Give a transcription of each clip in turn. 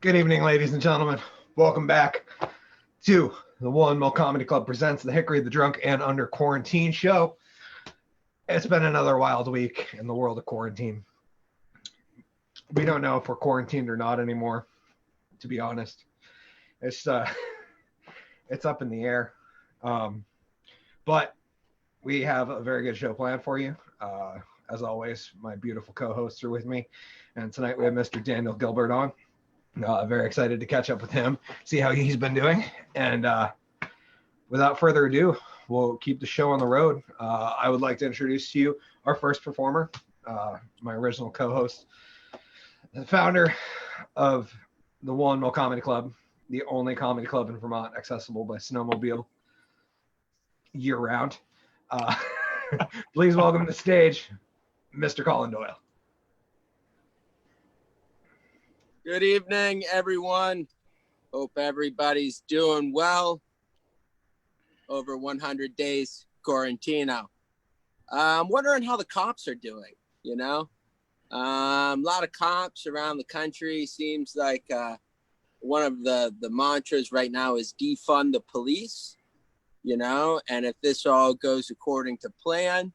Good evening, ladies and gentlemen. Welcome back to the Woolen Comedy Club presents the Hickory, the Drunk, and Under Quarantine show. It's been another wild week in the world of quarantine. We don't know if we're quarantined or not anymore, to be honest. It's up in the air. But we have a very good show planned for you. As always, my beautiful co-hosts are with me. And tonight we have Mr. Daniel Gilbert on. Very excited to catch up with him, see how he's been doing. And without further ado, we'll keep the show on the road. I would like to introduce to you our first performer, my original co-host, the founder of the Woolen Comedy Club, the only comedy club in Vermont accessible by snowmobile year-round. Please welcome to the stage, Mr. Collen Doyle. Good evening, everyone. Hope everybody's doing well. Over 100 days quarantine now. I'm wondering how the cops are doing, you know? A lot of cops around the country. Seems like one of the mantras right now is defund the police, you know? And if this all goes according to plan,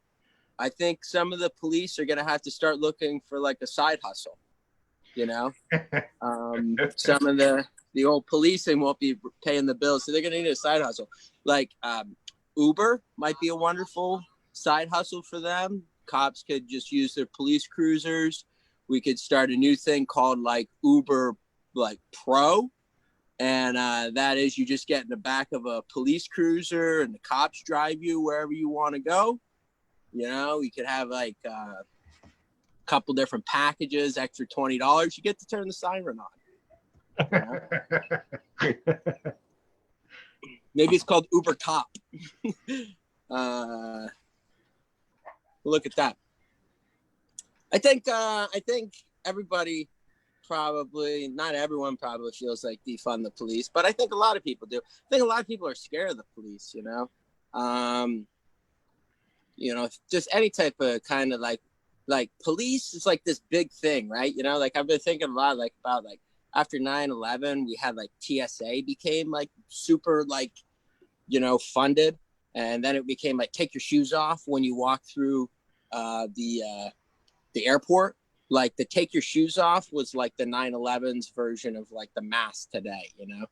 I think some of the police are going to have to start looking for like a side hustle. You know, some of the old policing won't be paying the bills, so they're going to need a side hustle. Like Uber might be a wonderful side hustle for them. Cops could just use their police cruisers. We could start a new thing called like Uber like Pro. And that is you just get in the back of a police cruiser and the cops drive you wherever you want to go. You know, we could have like couple different packages, extra $20. You get to turn the siren on. You know? Maybe it's called Uber Cop. Look at that. I think everybody probably, not everyone probably feels like defund the police, but I think a lot of people do. I think a lot of people are scared of the police, you know? You know, just any type of kind of like police is like this big thing, right? You know, like I've been thinking a lot like about like after 9/11, we had like TSA became like super like, you know, funded. And then it became like take your shoes off when you walk through the airport. Like the take your shoes off was like the 9/11's version of like the mask today, you know?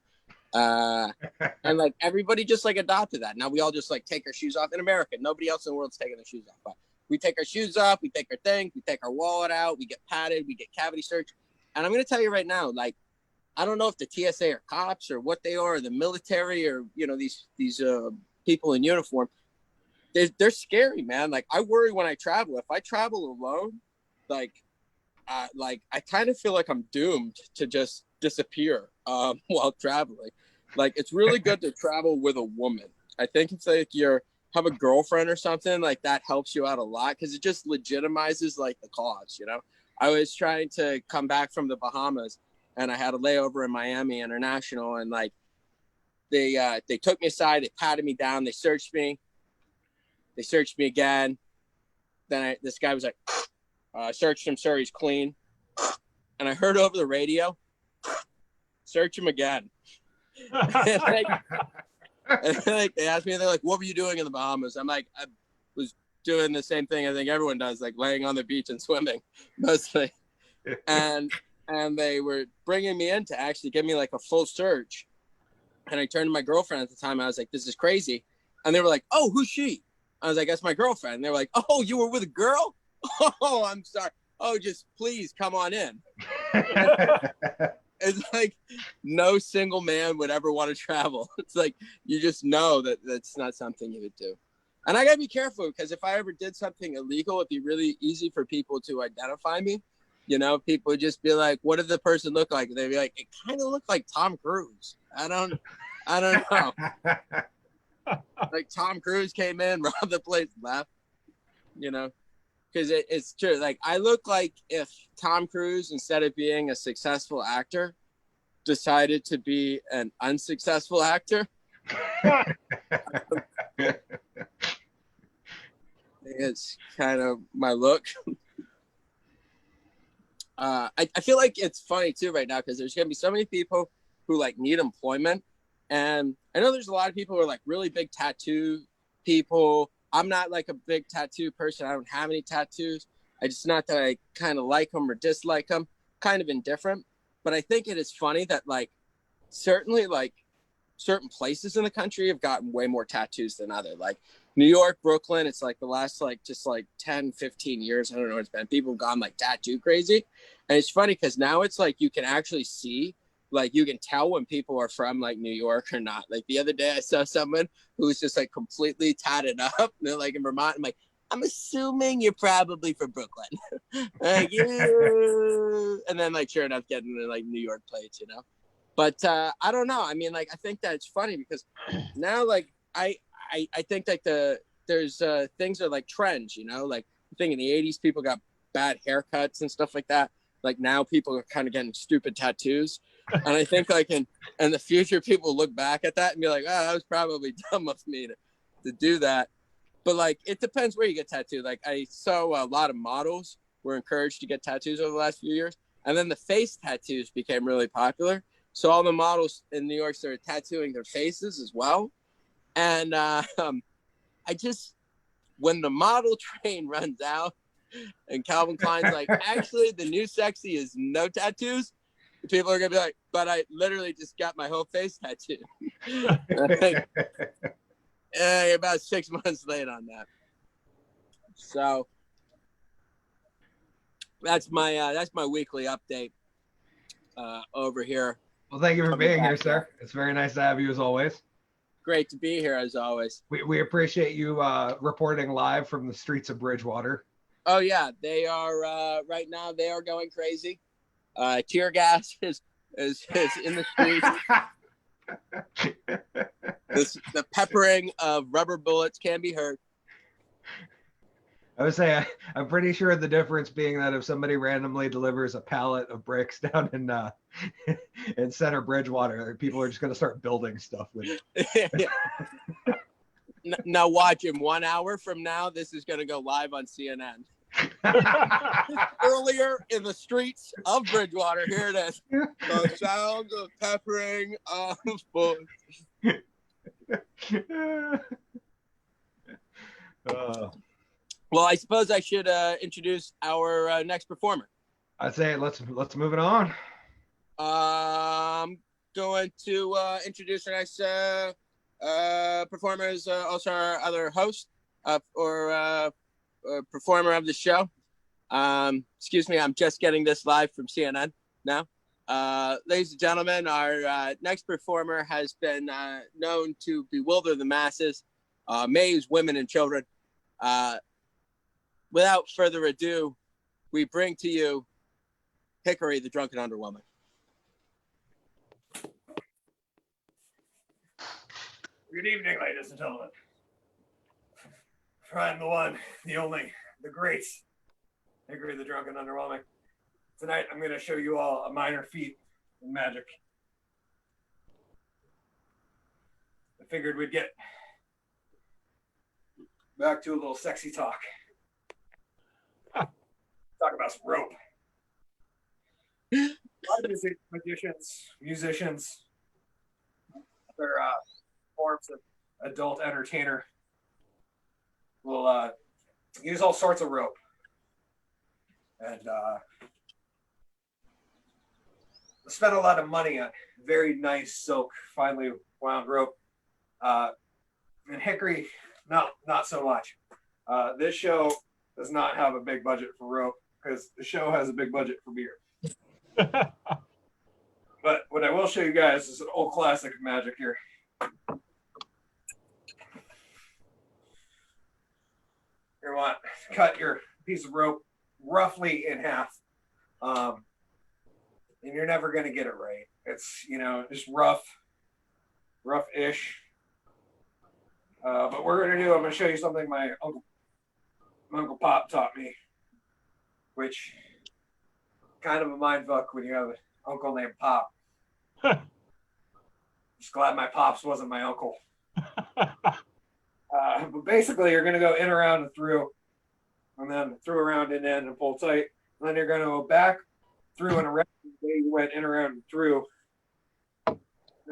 And like everybody just like adopted that. Now we all just like take our shoes off in America. Nobody else in the world's taking their shoes off. But we take our shoes off, we take our things, we take our wallet out, we get patted, we get cavity searched. And I'm going to tell you right now, like, I don't know if the TSA are cops or what they are, or the military or, you know, these people in uniform. They're scary, man. Like, I worry when I travel. If I travel alone, like I kind of feel like I'm doomed to just disappear while traveling. Like, it's really good to travel with a woman. I think it's like have a girlfriend or something like that helps you out a lot because it just legitimizes like the cause, you know. I was trying to come back from the Bahamas and I had a layover in Miami International, and like they took me aside, they patted me down, they searched me again. Then this guy was like, searched him, sir, he's clean. And I heard over the radio, search him again. And like they asked me, they're like, what were you doing in the Bahamas? I'm like, I was doing the same thing I think everyone does, like laying on the beach and swimming mostly. And they were bringing me in to actually give me like a full search. And I turned to my girlfriend at the time. I was like, this is crazy. And they were like, oh, who's she? I was like, that's my girlfriend. And they were like, oh, you were with a girl? Oh, I'm sorry. Oh, just please come on in. It's like no single man would ever want to travel. It's like you just know that that's not something you would do. And I got to be careful because if I ever did something illegal, it'd be really easy for people to identify me. You know, people would just be like, what did the person look like? They'd be like, it kind of looked like Tom Cruise. I don't know. Like Tom Cruise came in, robbed the place, left, you know. Because it's true. Like, I look like if Tom Cruise, instead of being a successful actor, decided to be an unsuccessful actor. It's kind of my look. I feel like it's funny too right now because there's gonna be so many people who like need employment, and I know there's a lot of people who are like really big tattoo people. I'm not like a big tattoo person. I don't have any tattoos. I just not that I kind of like them or dislike them. Kind of indifferent. But I think it is funny that like certainly like certain places in the country have gotten way more tattoos than other. Like New York, Brooklyn, it's like the last like just like 10, 15 years. I don't know what it's been. People have gone like tattoo crazy. And it's funny because now it's like you can actually see, like you can tell when people are from like New York or not. Like the other day I saw someone who was just like completely tatted up. They're like in Vermont. I'm like, I'm assuming you're probably from Brooklyn. Like, yeah. And then like sure enough getting the like New York plates, you know. But I don't know. I mean, like I think that it's funny because now like I think like there's things are like trends, you know, like I think in the 80s people got bad haircuts and stuff like that. Like now people are kind of getting stupid tattoos. And I think like in the future, people look back at that and be like, oh, that was probably dumb of me to do that. But like, it depends where you get tattooed. Like I saw a lot of models were encouraged to get tattoos over the last few years. And then the face tattoos became really popular. So all the models in New York started tattooing their faces as well. And I just, when the model train runs out and Calvin Klein's like, actually the new sexy is no tattoos, people are gonna be like, but I literally just got my whole face tattooed. Like, you're about 6 months late on that. So that's my weekly update over here. Well, thank you for being here, sir. It's very nice to have you as always. Great to be here as always. We appreciate you reporting live from the streets of Bridgewater. Oh yeah, they are right now. They are going crazy. Tear gas is in the streets. The peppering of rubber bullets can be heard. I would say I'm pretty sure the difference being that if somebody randomly delivers a pallet of bricks down in center Bridgewater, people are just going to start building stuff with it. Now watch, in 1 hour from now, this is going to go live on CNN. Earlier in the streets of Bridgewater, here it is. The sounds of peppering of bullets. Well, I suppose I should introduce our next performer. I'd say let's move it on. I'm going to introduce our next performer, is also our other host or performer of the show. Excuse me, I'm just getting this live from CNN now. Ladies and gentlemen, our next performer has been known to bewilder the masses, amaze women and children. Without further ado, we bring to you Hickory, the drunken underwoman. Good evening, ladies and gentlemen. I'm the one, the only, the great Hickory, the drunken underwhelming. Tonight, I'm going to show you all a minor feat in magic. I figured we'd get back to a little sexy talk. Talk about some rope. A lot of magicians, musicians, other forms of adult entertainer will use all sorts of rope. And spend a lot of money on very nice silk, finely wound rope. And Hickory, not so much. This show does not have a big budget for rope because the show has a big budget for beer. But what I will show you guys is an old classic of magic here. You want to cut your piece of rope roughly in half. And you're never going to get it right. It's, just rough-ish. But we're going to do, I'm going to show you something my Uncle Pop taught me, which kind of a mind fuck when you have an uncle named Pop. Just glad my Pops wasn't my uncle. But basically, you're going to go in, around, and through, and then through, around, and in, and pull tight. And then you're going to go back, through and around the way you went in, around, and through. Then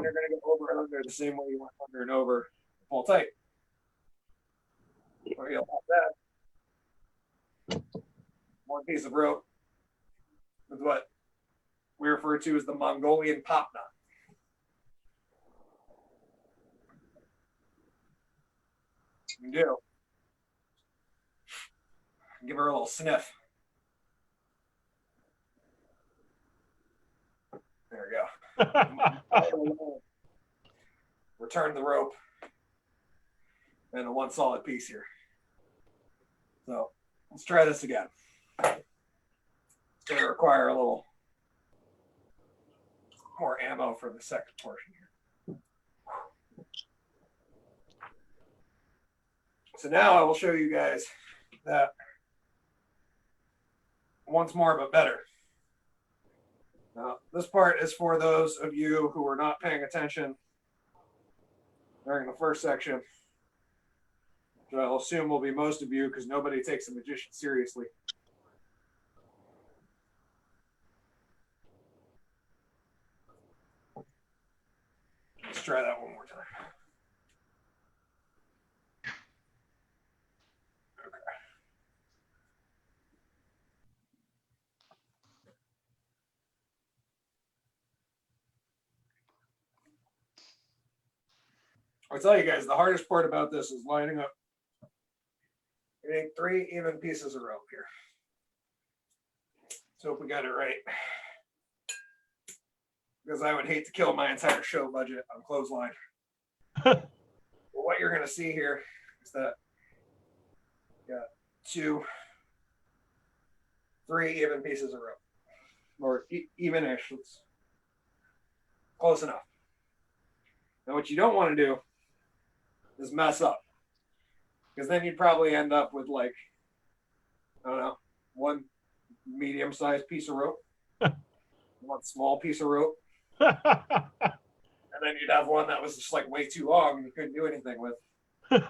you're going to go over and under the same way you went under and over. Pull tight. So you'll have that. One piece of rope with what we refer to as the Mongolian pop knot. You do. Give her a little sniff. There we go. Return the rope and a one solid piece here. So let's try this again. It's going to require a little more ammo for the second portion here. So now I will show you guys that once more, but better. Now, this part is for those of you who were not paying attention during the first section, which I'll assume will be most of you because nobody takes a magician seriously. Let's try that one more time. Okay. I'll tell you guys, the hardest part about this is lining up. You need 3 even pieces of rope here. So if we got it right. Because I would hate to kill my entire show budget on clothesline. Well, what you're going to see here is that you got 2, 3 even pieces of rope. Or even-ish. Close enough. Now what you don't want to do is mess up. Because then you'd probably end up with like, I don't know, 1 medium-sized piece of rope, 1 small piece of rope, and then you'd have one that was just like way too long and you couldn't do anything with. So,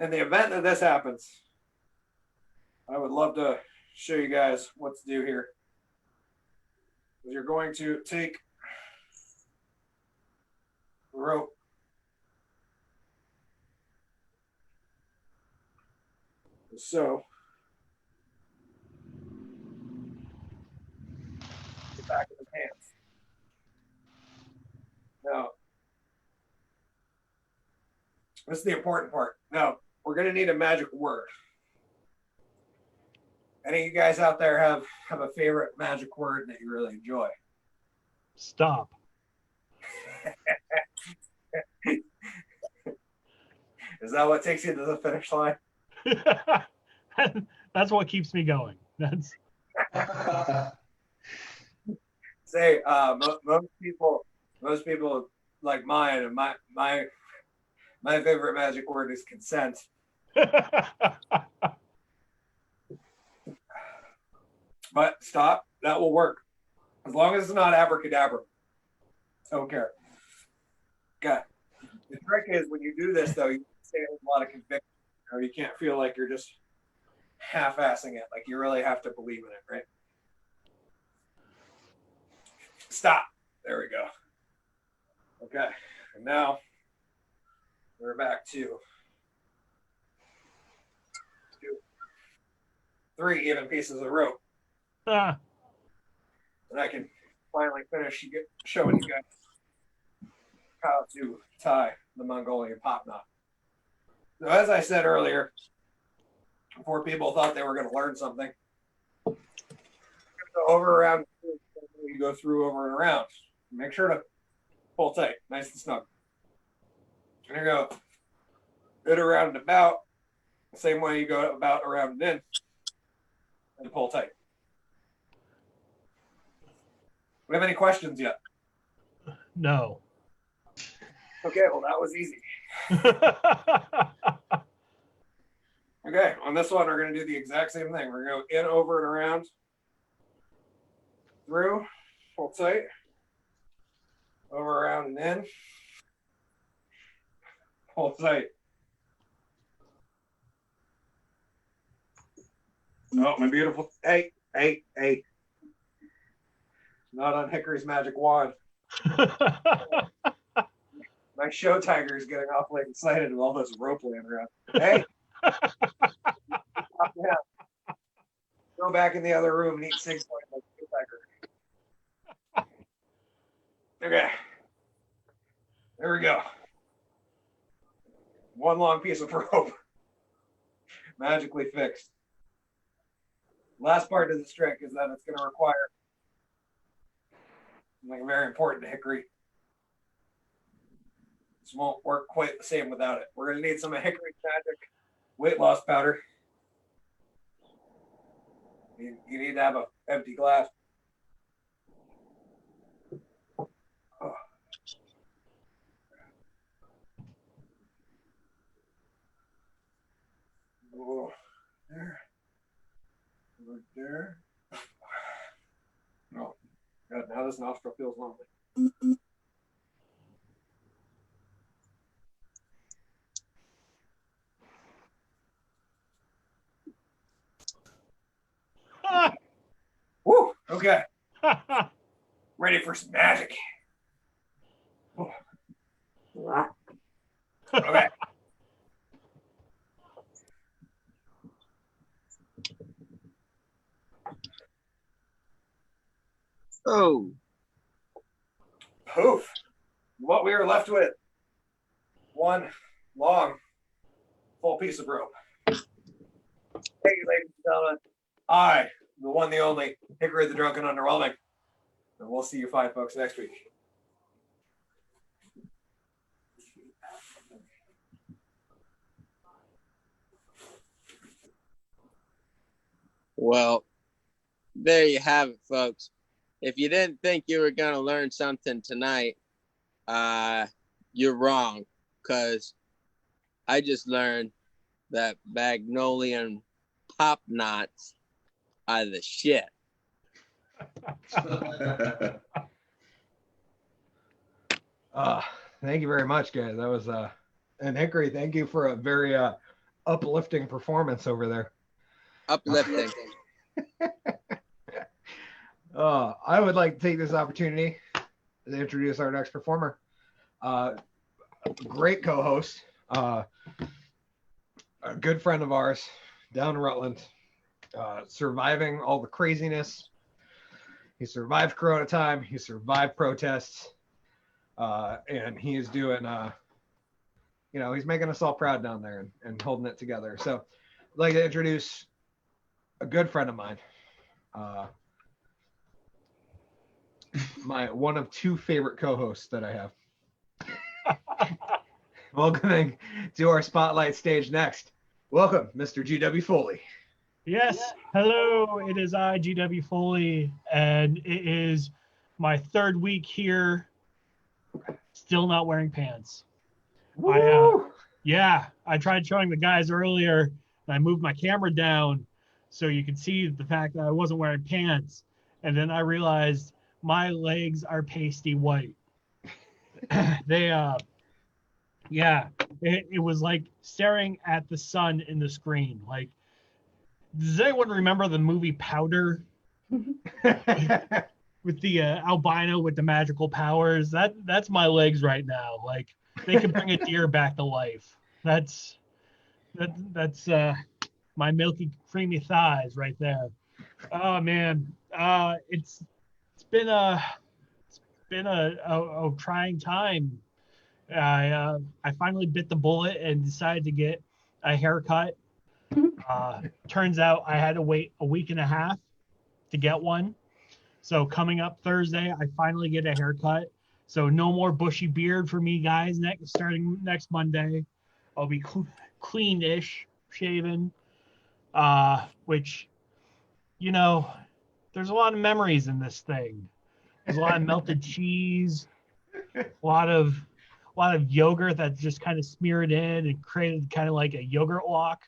in the event that this happens, I would love to show you guys what to do here. You're going to take the rope, so the back of the pants. Now, this is the important part. Now, we're going to need a magic word. Any of you guys out there have a favorite magic word that you really enjoy? Stop. Is that what takes you to the finish line? That's what keeps me going. That's Say most people like mine, and my favorite magic word is consent. But stop. That will work as long as it's not abracadabra. Don't care. Okay. The trick is when you do this, though, you say it with a lot of conviction. Or you can't feel like you're just half-assing it. Like you really have to believe in it, right? Stop. There we go. Okay. And now we're back to 2, 3 even pieces of rope. And I can finally finish showing you guys how to tie the Mongolian pop knot. So as I said earlier, before people thought they were going to learn something, go over, around, you go through, over, and around. Make sure to pull tight, nice and snug. And you go good around and about, the same way you go about, around, and in, and pull tight. We have any questions yet? no. Okay, well, that was easy. Okay, on this one, we're going to do the exact same thing. We're going to go in, over, and around, through, pull tight, over, around, and in, pull tight. Oh, my beautiful. Hey. Not on Hickory's magic wand. My show tiger is getting awfully excited with all this rope laying around. Hey. Yeah. Go back in the other room and eat 6 points like a show tiger. Okay. There we go. One long piece of rope. Magically fixed. Last part of this trick is that it's going to require something very important to Hickory. This won't work quite the same without it. We're going to need some of Hickory's magic weight loss powder. You need to have an empty glass. Oh. Oh. There. Right there. Oh, God, now this nostril feels lonely. Woo! Okay. Ready for some magic. Oh. Okay. Oh. Poof. What we are left with. One long, full piece of rope. Thank you, ladies and gentlemen. I, the one, the only, Hickory the Drunken Underwhelming. And we'll see you fine folks next week. Well, there you have it, folks. If you didn't think you were going to learn something tonight, you're wrong, because I just learned that Magnolian pop knots are the shit. Thank you very much, guys. That was and Hickory, thank you for a very uplifting performance over there. Uplifting. I would like to take this opportunity to introduce our next performer. Great co-host, a good friend of ours down in Rutland, surviving all the craziness. He survived Corona time. He survived protests. And he is doing, he's making us all proud down there and holding it together. So I'd like to introduce a good friend of mine. My one of two favorite co-hosts that I have. Welcoming to our spotlight stage next. Welcome, Mr. G.W. Foley. Yes. Hello. It is I, G.W. Foley, and it is my third week here, still not wearing pants. I tried showing the guys earlier, and I moved my camera down so you could see the fact that I wasn't wearing pants. And then I realized my legs are pasty white. It was like staring at the sun in the screen. Like, does anyone remember the movie Powder? With the albino with the magical powers? That's my legs right now. Like, they could bring a deer back to life. That's my milky creamy thighs right there. Oh man, it's been a trying time. I finally bit the bullet and decided to get a haircut. Turns out I had to wait a week and a half to get one. So coming up Thursday, I finally get a haircut. So no more bushy beard for me, guys. Starting next Monday, I'll be clean-ish shaven. Which, there's a lot of memories in this thing. There's a lot of melted cheese, a lot of yogurt that just kind of smeared in and created kind of like a yogurt walk.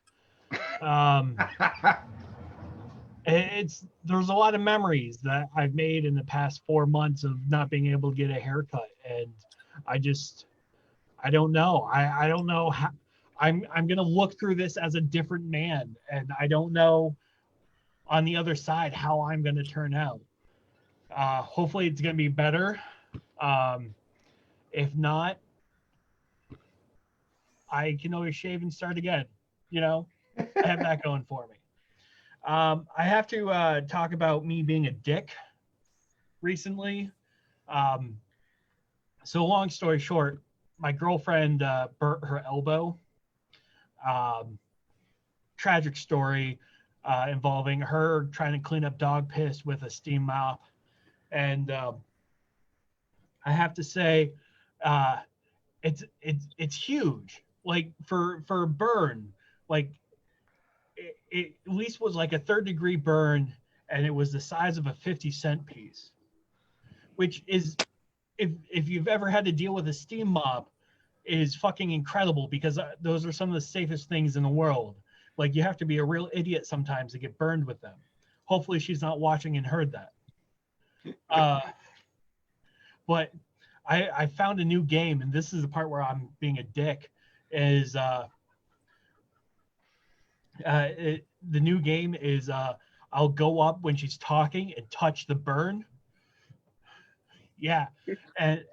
There's a lot of memories that I've made in the past 4 months of not being able to get a haircut, and I don't know. I don't know how I'm gonna look through this as a different man, and I don't know on the other side how I'm going to turn out. Hopefully it's going to be better. If not, I can always shave and start again. I have that going for me. I have to talk about me being a dick recently. So long story short, my girlfriend burnt her elbow. Tragic story involving her trying to clean up dog piss with a steam mop. And I have to say, it's huge. Like for a burn, like it at least was like a 3rd-degree burn, and it was the size of a 50-cent piece, which is, if you've ever had to deal with a steam mop, is fucking incredible, because those are some of the safest things in the world. Like, you have to be a real idiot sometimes to get burned with them. Hopefully she's not watching and heard that. But I found a new game, and this is the part where I'm being a dick, is the new game is I'll go up when she's talking and touch the burn. Yeah. And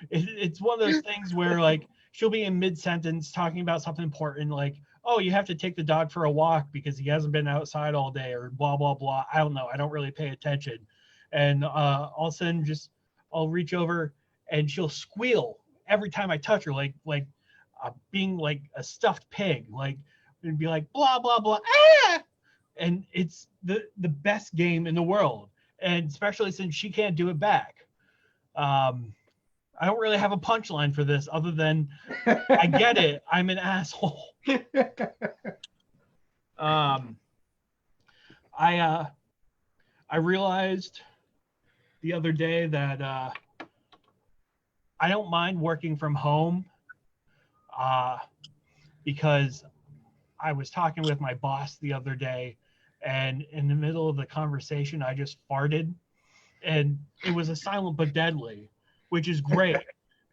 it's one of those things where, like, she'll be in mid-sentence talking about something important, like, oh, you have to take the dog for a walk because he hasn't been outside all day, or blah, blah, blah. I don't know. I don't really pay attention. And all of a sudden, I'll reach over and she'll squeal every time I touch her, like being like a stuffed pig, like, and be like, blah, blah, blah, ah! And it's the best game in the world. And especially since she can't do it back. I don't really have a punchline for this other than I get it. I'm an asshole. I realized the other day that I don't mind working from home because I was talking with my boss the other day, and in the middle of the conversation, I just farted, and it was a silent but deadly, which is great.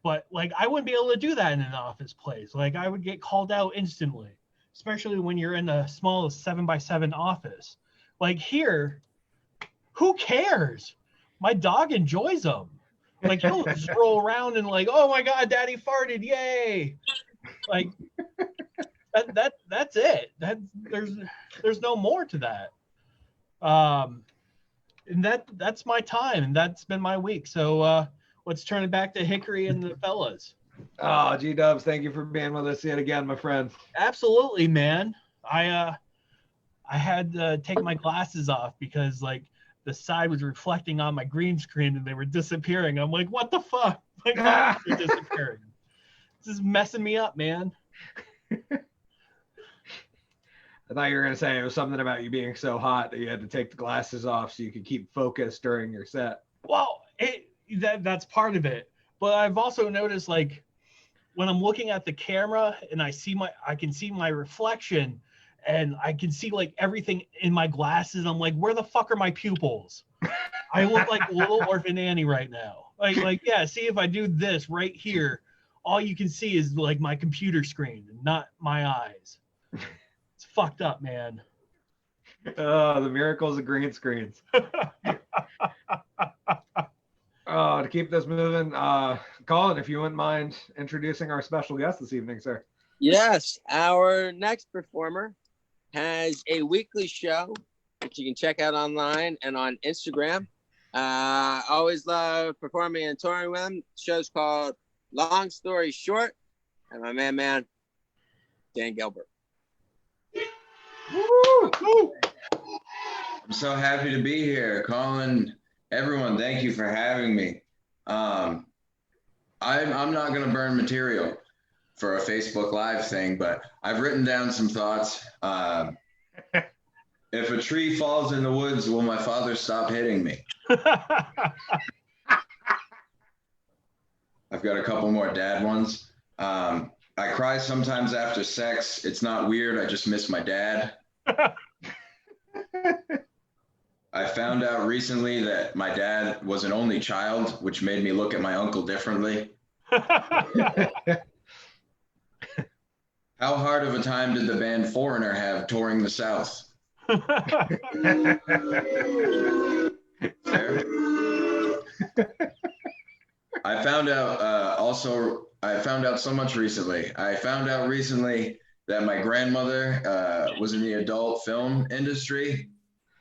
But like, I wouldn't be able to do that in an office place. Like, I would get called out instantly, especially when you're in the smallest 7x7 office. Like here, who cares? My dog enjoys them. Like, he'll stroll around and like, oh my God, daddy farted. Yay. Like that's it. There's no more to that. And that's my time, and that's been my week. So let's turn it back to Hickory and the fellas. Oh, G-Dubs, thank you for being with us yet again, my friend. Absolutely, man. I had to take my glasses off because like the side was reflecting on my green screen and they were disappearing. I'm like, what the fuck? Like, they're disappearing. This is messing me up, man. I thought you were going to say it was something about you being so hot that you had to take the glasses off so you could keep focused during your set. Well, that's part of it. But I've also noticed, like, when I'm looking at the camera and I can see my reflection and I can see like everything in my glasses. I'm like, where the fuck are my pupils? I look like little orphan Annie right now. Like, yeah, see, if I do this right here, all you can see is like my computer screen, not my eyes. It's fucked up, man. Oh, the miracles of green screens. To keep this moving, Collen, if you wouldn't mind introducing our special guest this evening, sir. Yes, our next performer has a weekly show that you can check out online and on Instagram. I always love performing and touring with him. The show's called Long Story Short, and my man, Dan Gilbert. Woo! I'm so happy to be here. Collen, everyone, thank you for having me. I'm not going to burn material for a Facebook Live thing, but I've written down some thoughts. If a tree falls in the woods, will my father stop hitting me? I've got a couple more dad ones. I cry sometimes after sex. It's not weird. I just miss my dad. I found out recently that my dad was an only child, which made me look at my uncle differently. How hard of a time did the band Foreigner have touring the South? Fair. I found out I found out so much recently. I found out recently that my grandmother was in the adult film industry.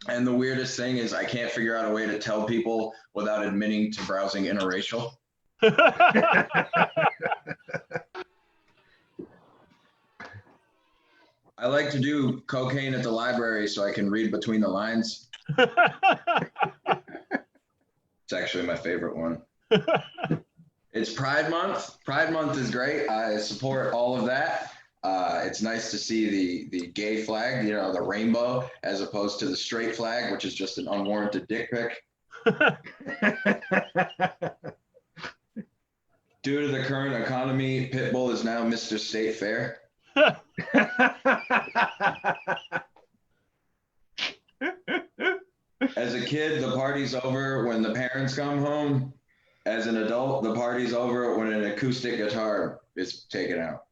And the weirdest thing is I can't figure out a way to tell people without admitting to browsing interracial. I like to do cocaine at the library so I can read between the lines. It's actually my favorite one. It's Pride Month. Pride Month is great. I support all of that. It's nice to see the gay flag, you know, the rainbow, as opposed to the straight flag, which is just an unwarranted dick pic. Due to the current economy, Pitbull is now Mr. State Fair. As a kid, the party's over when the parents come home. As an adult, the party's over when an acoustic guitar is taken out.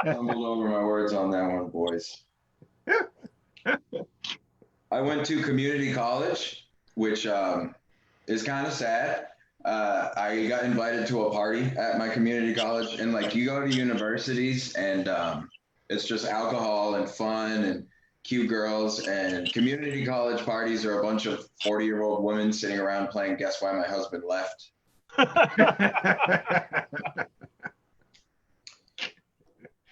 Stumbled over my words on that one, boys. I went to community college, which is kind of sad. I got invited to a party at my community college, and like you go to universities and it's just alcohol and fun and cute girls, and community college parties are a bunch of 40-year-old women sitting around playing Guess Why My Husband Left.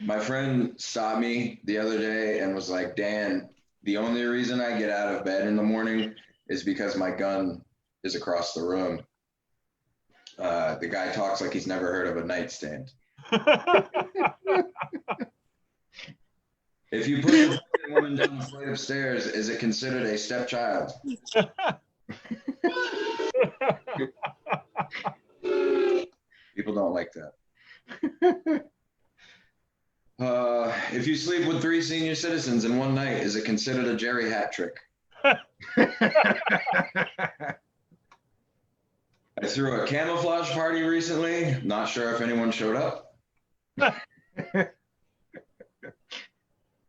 My friend stopped me the other day and was like, Dan, the only reason I get out of bed in the morning is because my gun is across the room. The guy talks like he's never heard of a nightstand. If you put a woman down the flight of stairs, is it considered a stepchild? People don't like that. If you sleep with 3 senior citizens in one night, is it considered a Jerry hat trick? I threw a camouflage party recently. Not sure if anyone showed up.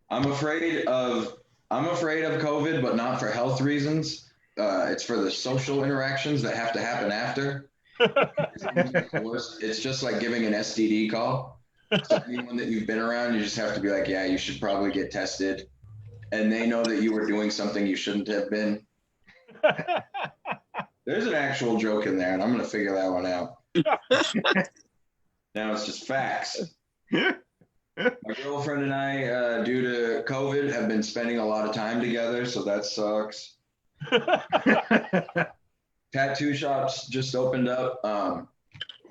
I'm afraid of COVID, but not for health reasons. It's for the social interactions that have to happen after. It's just like giving an STD call. So anyone that you've been around, you just have to be like, yeah, you should probably get tested. And they know that you were doing something you shouldn't have been. There's an actual joke in there, and I'm going to figure that one out. Now it's just facts. My girlfriend and I, due to COVID, have been spending a lot of time together, so that sucks. Tattoo shops just opened up.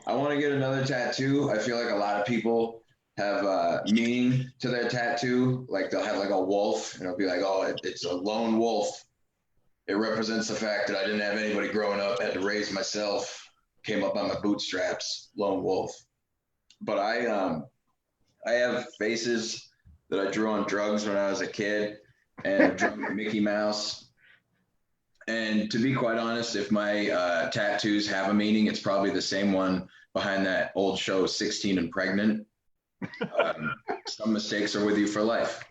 I want to get another tattoo. I feel like a lot of people have meaning to their tattoo. Like they'll have like a wolf, and it'll be like, oh, it's a lone wolf. It represents the fact that I didn't have anybody growing up, had to raise myself, came up on my bootstraps, lone wolf. But I have faces that I drew on drugs when I was a kid, and I drew Mickey Mouse. And to be quite honest, if my tattoos have a meaning, it's probably the same one behind that old show, 16 and Pregnant. Some mistakes are with you for life.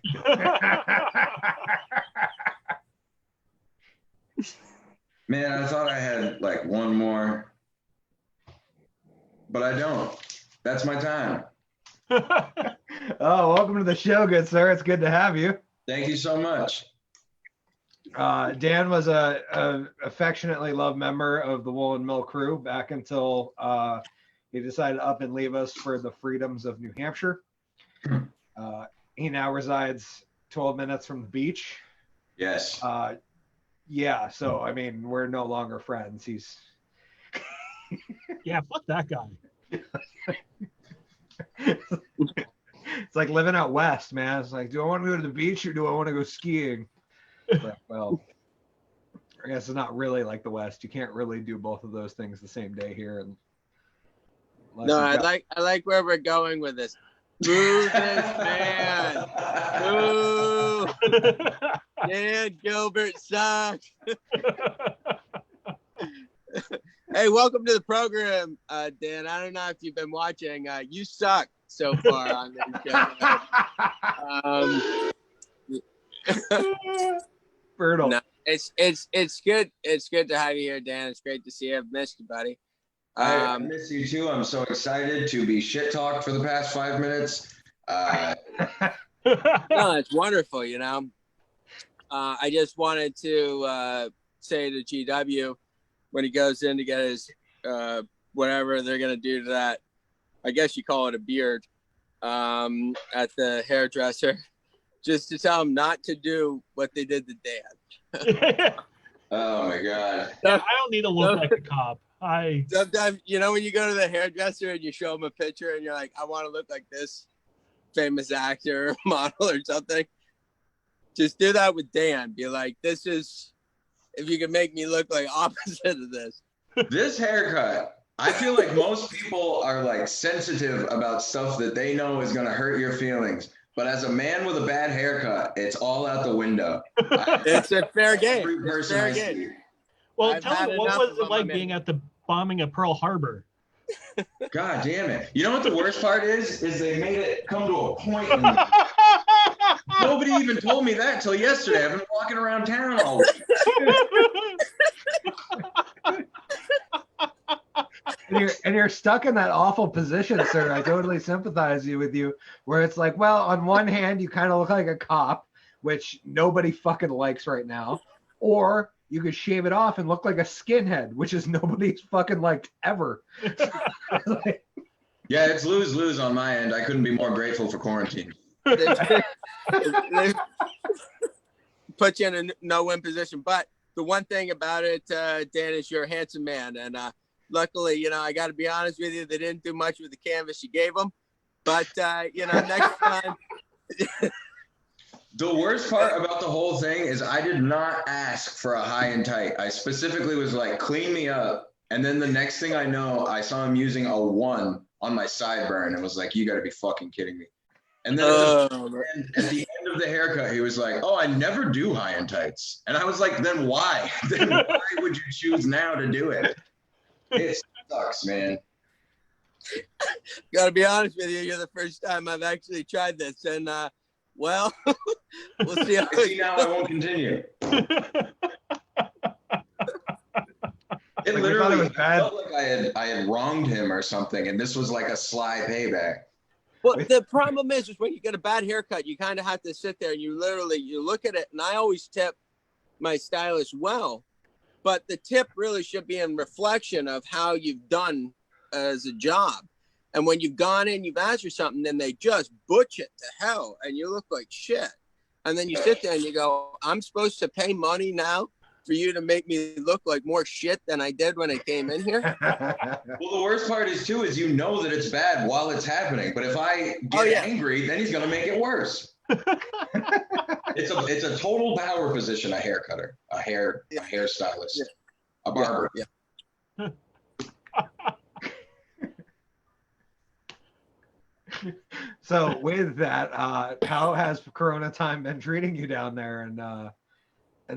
Man, I thought I had like one more, but I don't. That's my time. Oh, welcome to the show, good sir. It's good to have you. Thank you so much. Dan was a affectionately loved member of the Woolen Mill crew back until he decided to up and leave us for the freedoms of New Hampshire. He now resides 12 minutes from the beach. Yes. Yeah, so I mean, we're no longer friends. He's Yeah, fuck that guy. it's like living out west, man. It's like, do I want to go to the beach or do I want to go skiing? But, well, I guess it's not really like the West. You can't really do both of those things the same day here. And no, I like where we're going with this. Boo this man. Boo. Dan Gilbert sucks. Hey, welcome to the program, Dan. I don't know if you've been watching. You suck so far on this show. Brutal. No, it's good. It's good to have you here, Dan. It's great to see you. I've missed you, buddy. I miss you too. I'm so excited to be shit talked for the past 5 minutes. No, it's wonderful. You know, I just wanted to say to GW when he goes in to get his whatever they're gonna do to that. I guess you call it a beard at the hairdresser, just to tell him not to do what they did to Dan. Oh my God. Yeah, I don't need to look like a cop. Sometimes, you know, when you go to the hairdresser and you show them a picture and you're like, I want to look like this famous actor or model or something. Just do that with Dan. Be like, this is, if you can make me look like opposite of this. This haircut, I feel like most people are like sensitive about stuff that they know is going to hurt your feelings. But as a man with a bad haircut, it's all out the window. It's a fair game. Every It's person fair I game. see. Well, I've tell had me, what enough was of it them, like man. being at the bombing of Pearl Harbor? God damn it. You know what the worst part is? Is they made it come to a point. Nobody even told me that till yesterday. I've been walking around town all week. And you're stuck in that awful position, sir. I totally sympathize with you, where it's like, well, on one hand, you kind of look like a cop, which nobody fucking likes right now, or you could shave it off and look like a skinhead, which is nobody's fucking liked ever. Yeah, it's lose-lose on my end. I couldn't be more grateful for quarantine. They put you in a no-win position. But the one thing about it, Dan, is you're a handsome man. And luckily, you know, I got to be honest with you, they didn't do much with the canvas you gave them. But, you know, next time. The worst part about the whole thing is I did not ask for a high and tight. I specifically was like, clean me up. And then the next thing I know, I saw him using a 1 on my sideburn and was like, you got to be fucking kidding me. And then at the end of the haircut, he was like, oh, I never do high and tights. And I was like, then why? Then why would you choose now to do it? It sucks, man. Got to be honest with you, you're the first time I've actually tried this. And, well, we'll see how See, now I won't continue. It literally felt like I had wronged him or something, and this was like a sly payback. Well, the problem is when you get a bad haircut, you kind of have to sit there and you look at it. And I always tip my stylist well, but the tip really should be in reflection of how you've done as a job. And when you've gone in, you've asked for something, then they just butch it to hell and you look like shit. And then you sit there and you go, I'm supposed to pay money now for you to make me look like more shit than I did when I came in here. Well, the worst part is too, is you know that it's bad while it's happening. But if I get angry, then he's going to make it worse. It's a total power position, a hair cutter, a hairstylist, a barber. Yeah. So with that, how has Corona time been treating you down there in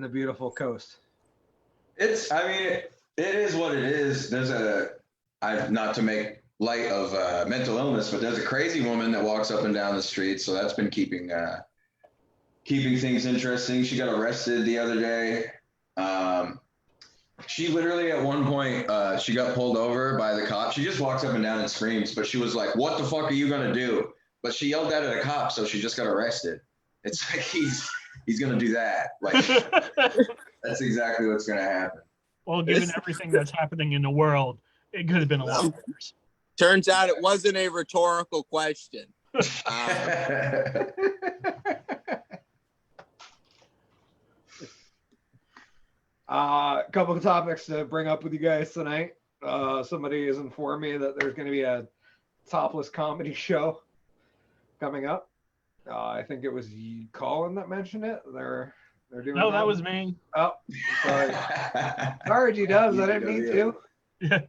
the beautiful coast? It is what it is. Not to make light of mental illness, but there's a crazy woman that walks up and down the street. So that's been keeping things interesting. She got arrested the other day. She literally at one point, she got pulled over by the cop. She just walks up and down and screams, but she was like, what the fuck are you going to do? But she yelled that at a cop, so she just got arrested. It's like he's going to do that. Like, that's exactly what's going to happen. Well, given everything that's happening in the world, it could have been a lot worse. Turns out it wasn't a rhetorical question. A couple of topics to bring up with you guys tonight. Somebody has informed me that there's going to be a topless comedy show coming up. I think it was Collen that mentioned it. They're doing. No, that was me. Oh, sorry. Sorry, G-Dubs. I didn't mean to. Yeah.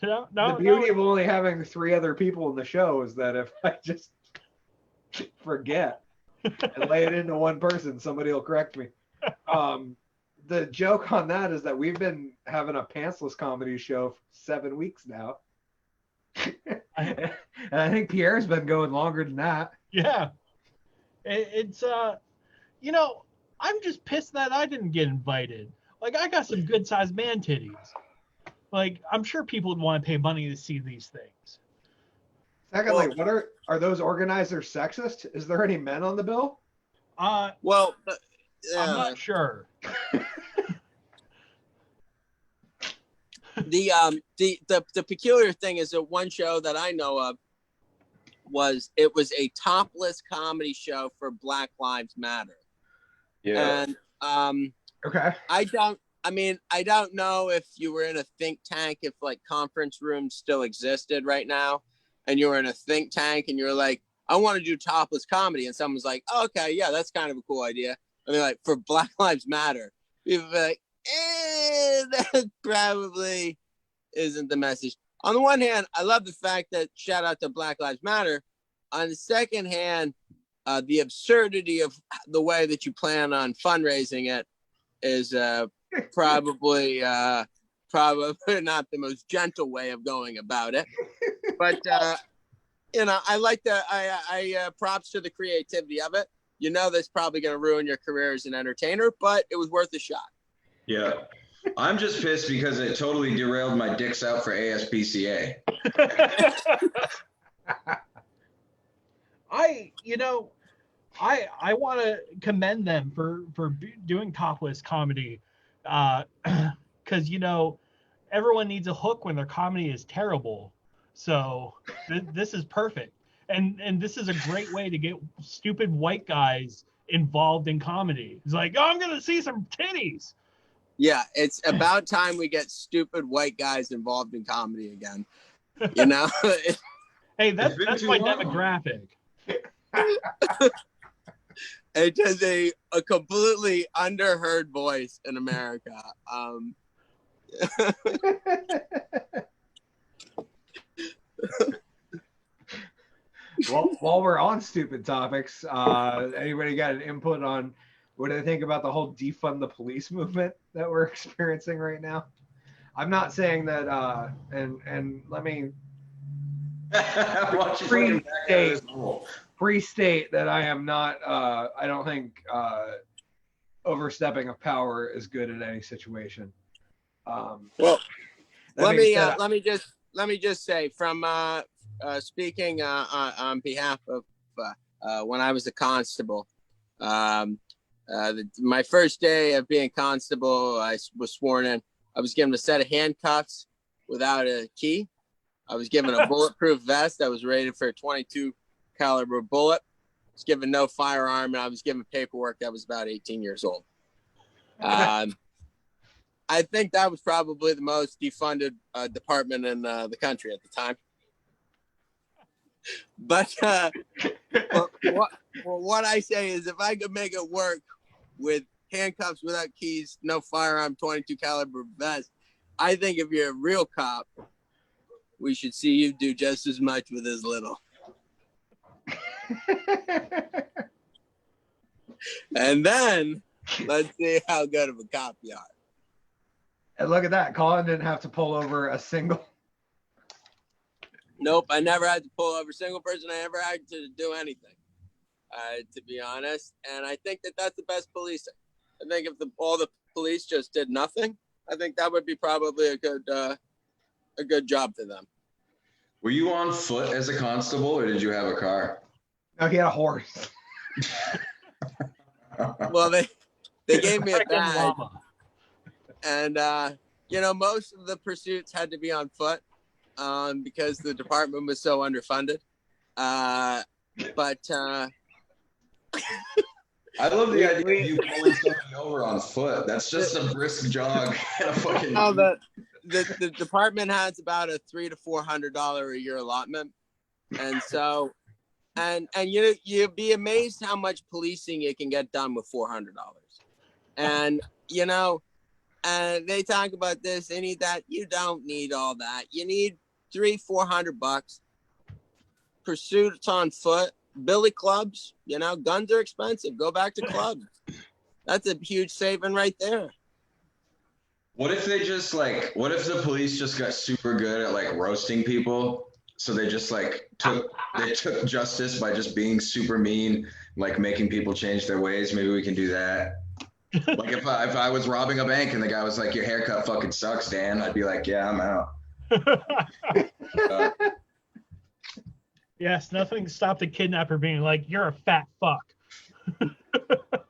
No, the beauty of only having 3 other people in the show is that if I just forget and lay it into one person, somebody will correct me. The joke on that is that we've been having a pantsless comedy show for 7 weeks now. And I think Pierre's been going longer than that. Yeah. It's, you know, I'm just pissed that I didn't get invited. Like, I got some good sized man titties. Like, I'm sure people would want to pay money to see these things. Secondly, what are those organizers sexist? Is there any men on the bill? Well, I'm not sure. The peculiar thing is that one show that I know of was a topless comedy show for Black Lives Matter. Yeah. And Okay. I don't know if you were in a think tank, if like conference rooms still existed right now, and you were in a think tank and you're like, I want to do topless comedy, and someone's like, oh, okay, yeah, that's kind of a cool idea. I mean, like, for Black Lives Matter, people be like, that probably isn't the message. On the one hand, I love the fact that shout out to Black Lives Matter. On the second hand, the absurdity of the way that you plan on fundraising it is probably not the most gentle way of going about it. But I like I props to the creativity of it. You know, that's probably going to ruin your career as an entertainer, but it was worth a shot. Yeah. I'm just pissed because it totally derailed my dicks out for ASPCA. I want to commend them for doing topless comedy, because everyone needs a hook when their comedy is terrible. So this is perfect, and this is a great way to get stupid white guys involved in comedy. It's like, oh, I'm gonna see some titties. Yeah, it's about time we get stupid white guys involved in comedy again. You know? Hey, that's my demographic. It is a completely underheard voice in America. Well, while we're on stupid topics, anybody got an input on what do they think about the whole defund the police movement that we're experiencing right now? I'm not saying that, and let me pre-state that I am not, I don't think overstepping of power is good in any situation. Well, let me just say, from speaking on behalf of when I was a constable, my first day of being constable, I was sworn in. I was given a set of handcuffs without a key. I was given a bulletproof vest. I was rated for a 22 caliber bullet. I was given no firearm, and I was given paperwork that was about 18 years old. I think that was probably the most defunded department in the country at the time. But what I say is, if I could make it work with handcuffs without keys, no firearm, 22 caliber vest, I think if you're a real cop, we should see you do just as much with as little. And then let's see how good of a cop you are. And look at that. Collen didn't have to pull over a single. Nope, I never had to pull over a single person. I ever had to do anything, to be honest. And I think that that's the best policing. I think if all the police just did nothing, I think that would be probably a good job for them. Were you on foot as a constable, or did you have a car? No, he had a horse. Well, they gave me a badge, and most of the pursuits had to be on foot because the department was so underfunded. But I love the idea of you pulling somebody over on foot. That's just a brisk jog and a fucking. No, the department has about a $300 to $400 a year allotment, and so, and you'd be amazed how much policing you can get done with $400. And and they talk about this, they need that. You don't need all that. You need $300-400. Pursuits on foot. Billy clubs, guns are expensive. Go back to clubs. That's a huge saving right there. What if what if the police just got super good at roasting people? So they just took justice by just being super mean, making people change their ways. Maybe we can do that. Like if I was robbing a bank and the guy was like, "Your haircut fucking sucks, Dan," I'd be like, "Yeah, I'm out." Yes, nothing stopped the kidnapper being like, "You're a fat fuck."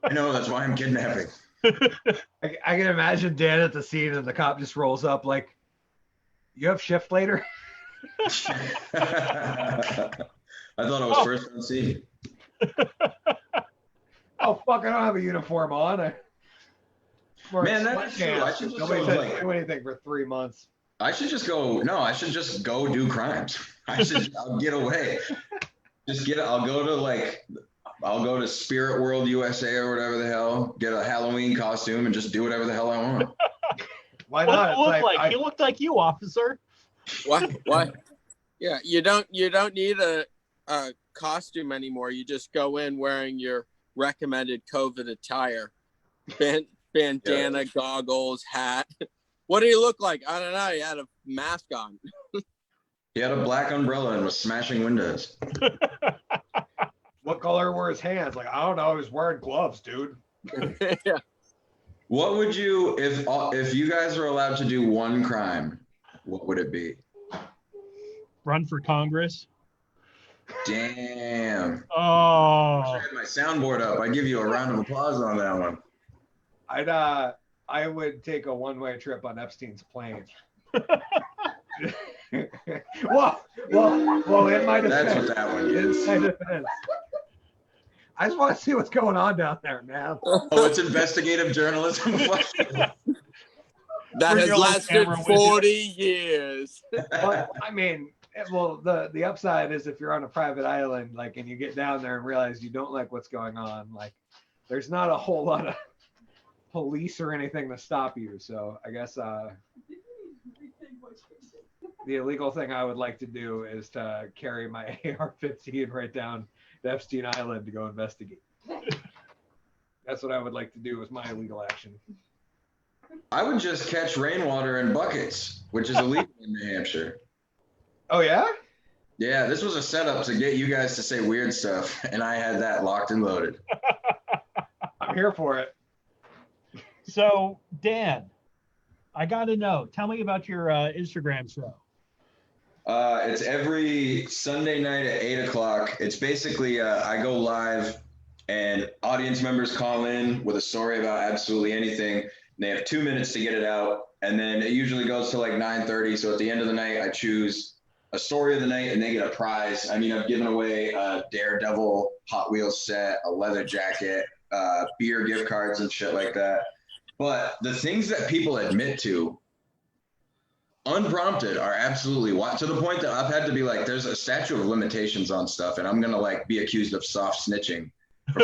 I know, that's why I'm kidnapping. I can imagine Dan at the scene and the cop just rolls up like, "You have shift later?" I thought I was first on scene. Oh fuck! I don't have a uniform on. Man, that's true. I should just Nobody go, said like, do anything for 3 months. I should just go. No, I should just go do crimes. I'll get away. I'll go to Spirit World USA or whatever the hell, get a Halloween costume and just do whatever the hell I want. Why What not? did he look like? He looked like you, officer. What? Yeah, you don't need a costume anymore. You just go in wearing your recommended COVID attire, bandana, goggles, hat. What do you look like? I don't know. You had a mask on. He had a black umbrella and was smashing windows. What color were his hands? Like, I don't know. He was wearing gloves, dude. Yeah. What would you, if you guys were allowed to do one crime, what would it be? Run for Congress. Damn. Oh. I had my soundboard up. I'd give you a round of applause on that one. I would take a one-way trip on Epstein's plane. well, in my defense, That's what that one in is. my defense, I just want to see what's going on down there, man. Oh, it's investigative journalism. That has Bring your own lasted camera with you. 40 years. But I mean, well, the upside is if you're on a private island, like, and you get down there and realize you don't like what's going on, like, there's not a whole lot of police or anything to stop you. So I guess the illegal thing I would like to do is to carry my AR-15 right down to Epstein Island to go investigate. That's what I would like to do as my illegal action. I would just catch rainwater in buckets, which is illegal in New Hampshire. Oh yeah? Yeah, this was a setup to get you guys to say weird stuff, and I had that locked and loaded. I'm here for it. So, Dan, I got to know. Tell me about your Instagram show. It's every Sunday night at 8 o'clock. It's basically I go live, and audience members call in with a story about absolutely anything. And they have 2 minutes to get it out, and then it usually goes to like 9:30. So at the end of the night, I choose a story of the night, and they get a prize. I mean, I've given away a Daredevil Hot Wheels set, a leather jacket, beer gift cards, and shit like that. But the things that people admit to, unprompted, are absolutely wild, to the point that I've had to be like, there's a statute of limitations on stuff, and I'm gonna like be accused of soft snitching for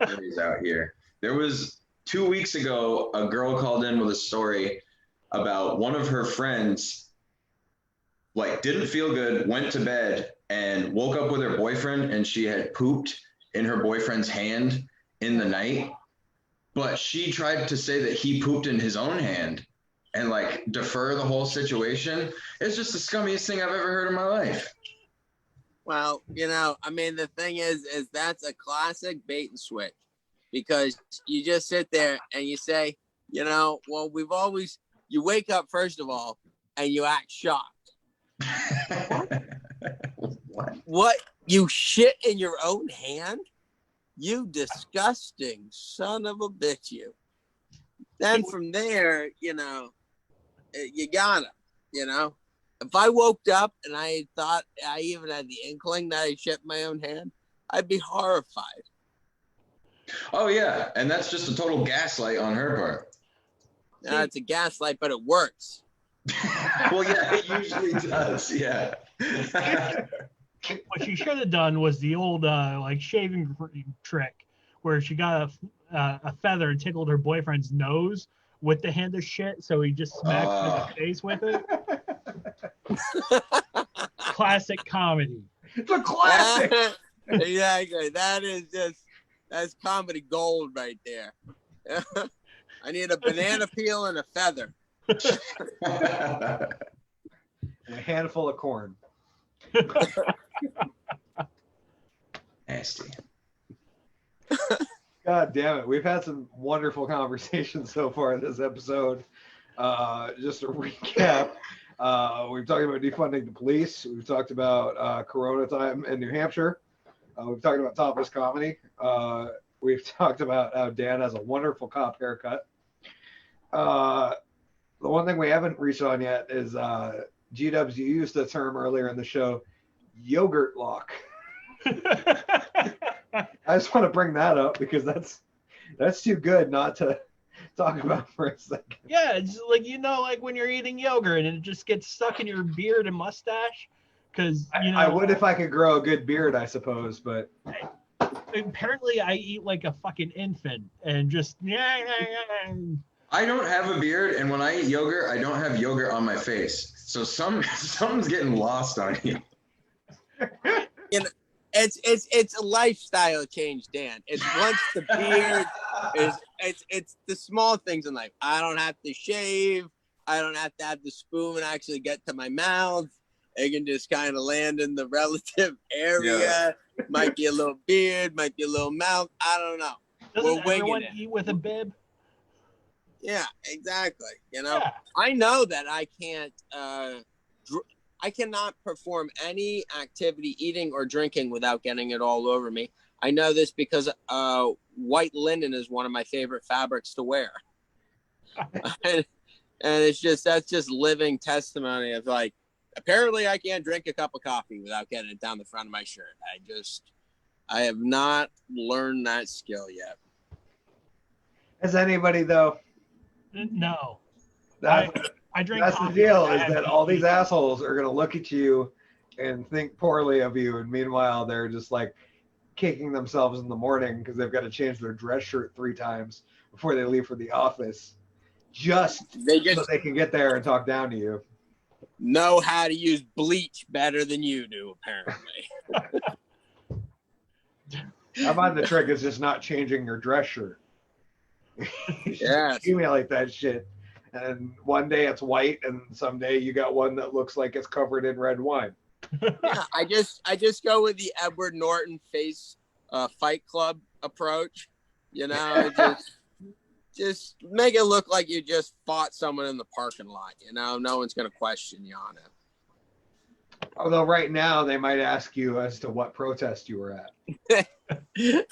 stories out here. There was 2 weeks ago, a girl called in with a story about one of her friends, like, didn't feel good, went to bed, and woke up with her boyfriend, and she had pooped in her boyfriend's hand in the night. But she tried to say that he pooped in his own hand and like defer the whole situation. It's just the scummiest thing I've ever heard in my life. Well, I mean, the thing is that's a classic bait and switch, because you just sit there and you say, well, you wake up first of all and you act shocked. What? You shit in your own hand? You disgusting son of a bitch, you. Then from there, you gotta, If I woke up and I thought I even had the inkling that I shit in my own hand, I'd be horrified. Oh, yeah. And that's just a total gaslight on her part. No, it's a gaslight, but it works. Well, yeah, it usually does. Yeah. What she should have done was the old like shaving trick where she got a feather and tickled her boyfriend's nose with the hand of shit, so he just smacked her in the face with it. Classic comedy. It's a classic. Exactly. That's comedy gold right there. I need a banana peel and a feather. And a handful of corn. Nasty. God damn it. We've had some wonderful conversations so far in this episode. Just to recap, we've talked about defunding the police. We've talked about Corona time in New Hampshire. We've talked about topless comedy. We've talked about how Dan has a wonderful cop haircut. The one thing we haven't reached on yet is G-Dubs, you used the term earlier in the show, yogurt lock. I just want to bring that up because that's too good not to talk about for a second. Yeah, it's like, like when you're eating yogurt and it just gets stuck in your beard and mustache. Because I would if I could grow a good beard, I suppose, but apparently I eat like a fucking infant and just I don't have a beard, and when I eat yogurt, I don't have yogurt on my face. So something's getting lost on you. It's a lifestyle change, Dan. It's once the beard it's the small things in life. I don't have to shave. I don't have to have the spoon actually get to my mouth. It can just kind of land in the relative area. Yeah. Might be a little beard, might be a little mouth. I don't know. Doesn't everyone eat with a bib? Yeah, exactly. Yeah. I know that I cannot perform any activity, eating or drinking, without getting it all over me. I know this because white linen is one of my favorite fabrics to wear. And that's just living testimony of like, apparently I can't drink a cup of coffee without getting it down the front of my shirt. I have not learned that skill yet. Has anybody though? No. I drink that's the coffee. deal, is that all these assholes are going to look at you and think poorly of you. And meanwhile, they're just like kicking themselves in the morning because they've got to change their dress shirt 3 times before they leave for the office. So they can get there and talk down to you. Know how to use bleach better than you do, apparently. I find the trick is just not changing your dress shirt. Yeah. Accumulate that shit. And one day it's white, and someday you got one that looks like it's covered in red wine. Yeah, I just go with the Edward Norton face Fight Club approach. Just make it look like you just fought someone in the parking lot. No one's gonna question you on it. Although right now they might ask you as to what protest you were at. Yeah.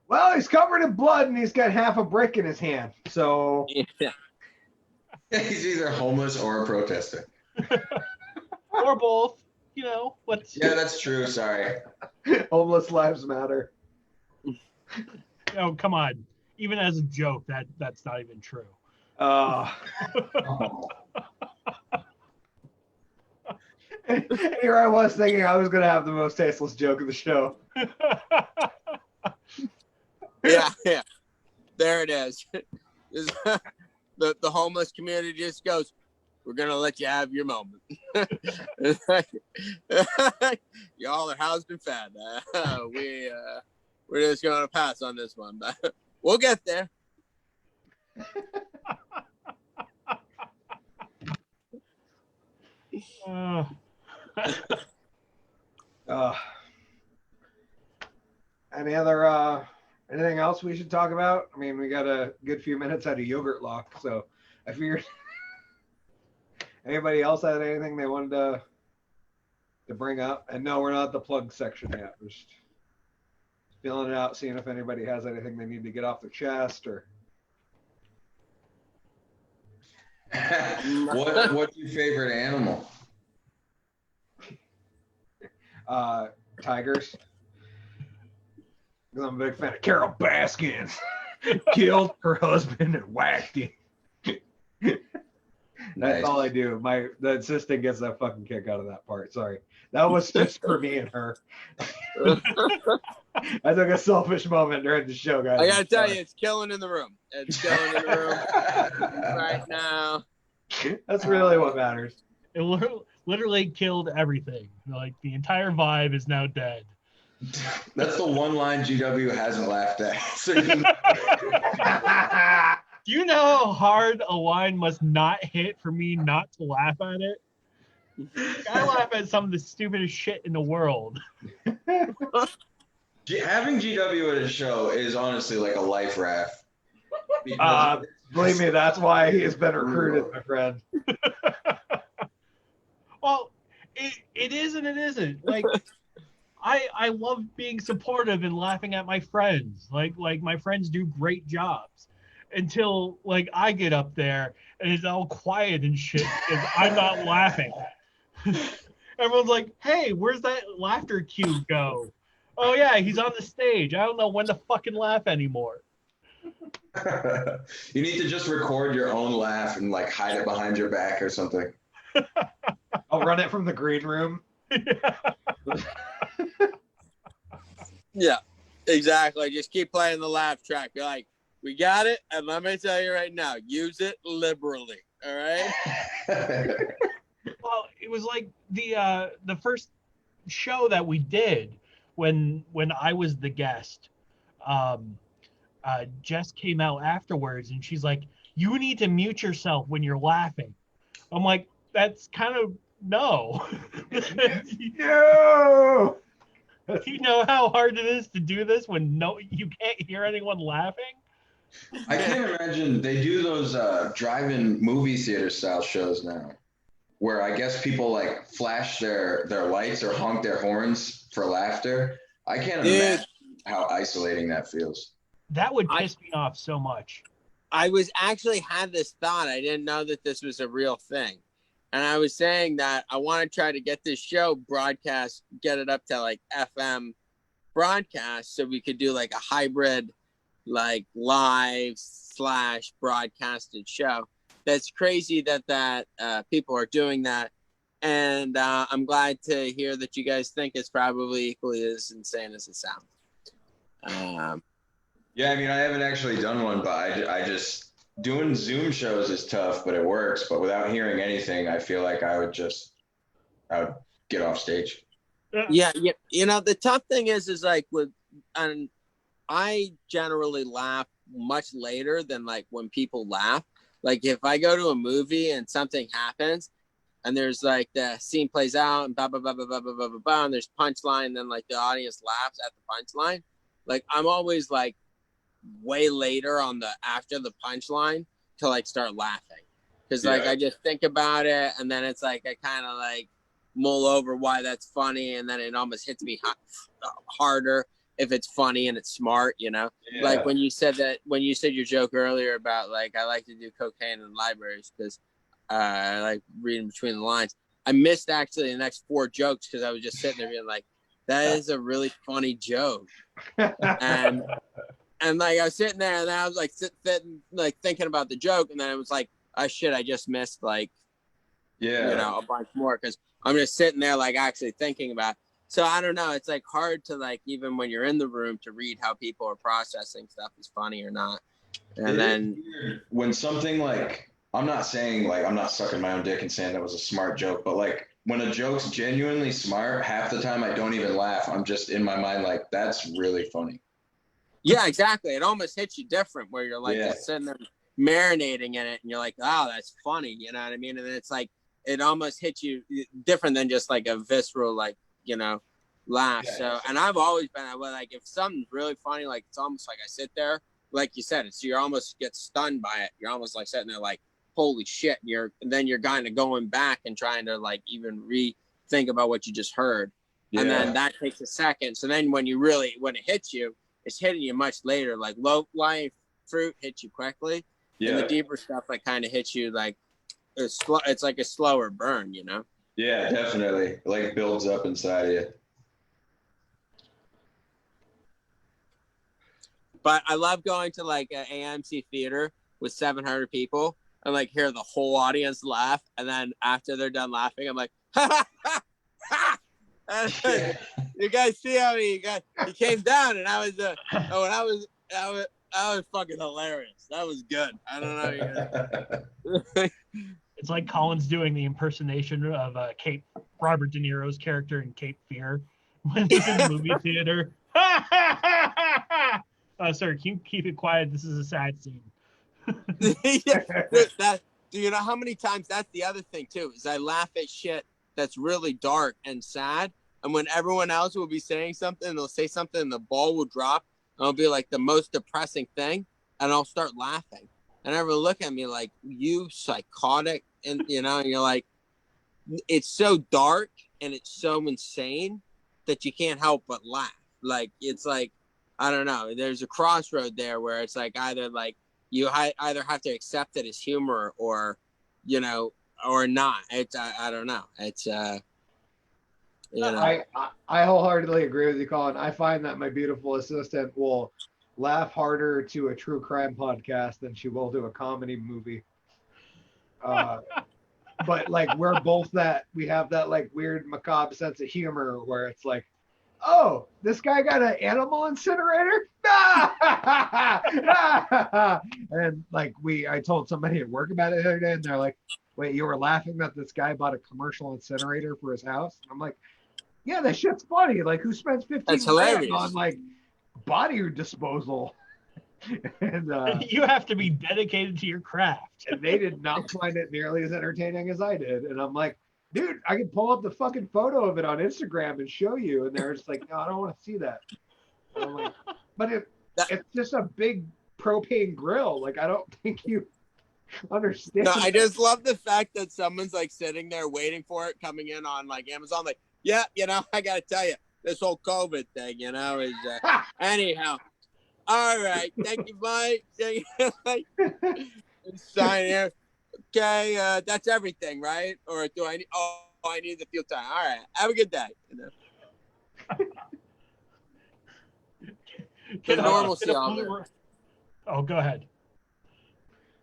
Well, he's covered in blood and he's got half a brick in his hand. So Yeah. He's either homeless or a protester. Or both. Yeah, that's true. Sorry. Homeless lives matter. Oh, come on. Even as a joke, that's not even true. Here I was thinking I was going to have the most tasteless joke of the show. Yeah. There it is. The homeless community just goes, we're going to let you have your moment. Y'all are housed and fed. We're just going to pass on this one, but we'll get there. Anything else we should talk about? I mean, we got a good few minutes out of yogurt lock, so I figured. Anybody else had anything they wanted to bring up? And no, we're not at the plug section yet. We're just feeling it out, seeing if anybody has anything they need to get off their chest or. What's your favorite animal? Tigers. I'm a big fan of Carol Baskins. Killed her husband and whacked him. That's all I do. The assistant gets that fucking kick out of that part. Sorry. That was just for me and her. I took a selfish moment during the show, guys. I gotta tell you, it's killing in the room. It's killing in the room right now. That's really what matters. It literally killed everything. Like, the entire vibe is now dead. That's the one line GW hasn't laughed at. So Do you know how hard a line must not hit for me not to laugh at it? I laugh at some of the stupidest shit in the world. Having GW at a show is honestly like a life raft. Because Believe me, that's why he has been recruited, my friend. Well, it is and it isn't. Like, I love being supportive and laughing at my friends. Like my friends do great jobs until like I get up there and it's all quiet and shit because I'm not laughing. Everyone's like, "Hey, where's that laughter cue go?" Oh yeah, he's on the stage. I don't know when to fucking laugh anymore. you need to just record your own laugh and like hide it behind your back or something. I'll run it from the green room. Yeah, exactly. Just keep playing the laugh track. Be like, we got it, and let me tell you right now, use it liberally. All right. Well, it was like the first show that we did when I was the guest. Jess came out afterwards and she's like, "You need to mute yourself when you're laughing." I'm like, "That's kind of no." No. You know how hard it is to do this when you can't hear anyone laughing? I can't imagine they do those drive-in movie theater style shows now, where I guess people like flash their lights or honk their horns for laughter. I can't imagine how isolating that feels. That would piss me off so much. I was actually had this thought. I didn't know that this was a real thing. And I was saying that I want to try to get this show broadcast, get it up to like FM broadcast so we could do like a hybrid, like live / broadcasted show. That's crazy that people are doing that. And I'm glad to hear that you guys think it's probably equally as insane as it sounds. Yeah, I mean, I haven't actually done one, but I just doing Zoom shows is tough, but it works. But without hearing anything, I feel like I would get off stage. Yeah. You know, the tough thing is like and I generally laugh much later than like when people laugh. Like if I go to a movie and something happens and there's like the scene plays out and blah, blah, blah, blah, blah, blah, blah, blah, blah, and there's punchline, and then like the audience laughs at the punchline. Like I'm always like way later on after the punchline to like start laughing. Cause like I just think about it and then it's like I kind of like mull over why that's funny, and then it almost hits me harder if it's funny and it's smart, you know. Like when you said your joke earlier about like I like to do cocaine in libraries because I like reading between the lines. I missed actually the next 4 jokes because I was just sitting there being like, that is a really funny joke. And like I was sitting there and then I was like sitting like thinking about the joke, and then it was like, oh shit, I just missed like you know, a bunch more because I'm just sitting there like actually thinking about it. So I don't know, it's like hard to like even when you're in the room to read how people are processing stuff is funny or not. And then when something like, I'm not saying like I'm not sucking my own dick and saying that was a smart joke, but like when a joke's genuinely smart, half the time I don't even laugh. I'm just in my mind like, that's really funny. Yeah, exactly. It almost hits you different where you're like just sitting there marinating in it and you're like, oh, that's funny. You know what I mean? And then it's like, it almost hits you different than just like a visceral, like, you know, laugh. So, and I've always been like, if something's really funny, like it's almost like I sit there, like you said, it's, you almost get stunned by it. You're almost like sitting there like, holy shit. And then you're kind of going back and trying to like even rethink about what you just heard. And then that takes a second. So then when it hits you, it's hitting you much later. Like low-lying fruit hits you quickly. And the deeper stuff like kind of hits you like it's like a slower burn, you know? Yeah, definitely. It like builds up inside of you. But I love going to like an AMC theater with 700 people and like hear the whole audience laugh. And then after they're done laughing, I'm like, ha ha ha ha. You guys see how he came down, and I was fucking hilarious. That was good. I don't know. It's like Colin's doing the impersonation of Robert De Niro's character in Cape Fear when he's in the movie theater. Sir, can you keep it quiet? This is a sad scene. Do you know how many times? That's the other thing too. Is I laugh at shit that's really dark and sad, And when everyone else will be saying something, they'll say something and the ball will drop. And it'll be like the most depressing thing. And I'll start laughing. And everyone will look at me like, you psychotic. And, you know, and you're like, it's so dark and it's so insane that you can't help but laugh. Like, it's like, I don't know. There's a crossroad there where it's like either like you either have to accept it as humor or, you know, or not. It's I don't know. It's you know. I wholeheartedly agree with you, Colin. I find that my beautiful assistant will laugh harder to a true crime podcast than she will to a comedy movie. But like we're both that we have that like weird macabre sense of humor where it's like, oh, this guy got an animal incinerator? And like I told somebody at work about it the other day, and they're like, wait, you were laughing that this guy bought a commercial incinerator for his house? And I'm like, yeah, that shit's funny. Like, who spends 15 grand on like body disposal? And you have to be dedicated to your craft. And they did not find it nearly as entertaining as I did. And I'm like, dude, I can pull up the fucking photo of it on Instagram and show you. And they're just like, no, I don't want to see that. And I'm like, but it's just a big propane grill. Like, I don't think you understand. No, I just love the fact that someone's like sitting there waiting for it coming in on like Amazon. Like, yeah, you know, I got to tell you, this whole COVID thing, you know, is anyhow. All right. Thank you, Mike. Sign here. Okay, that's everything, right? Or do I need? Oh, I need the fuel time. All right. Have a good day. You know? Normalcy. Oh, go ahead.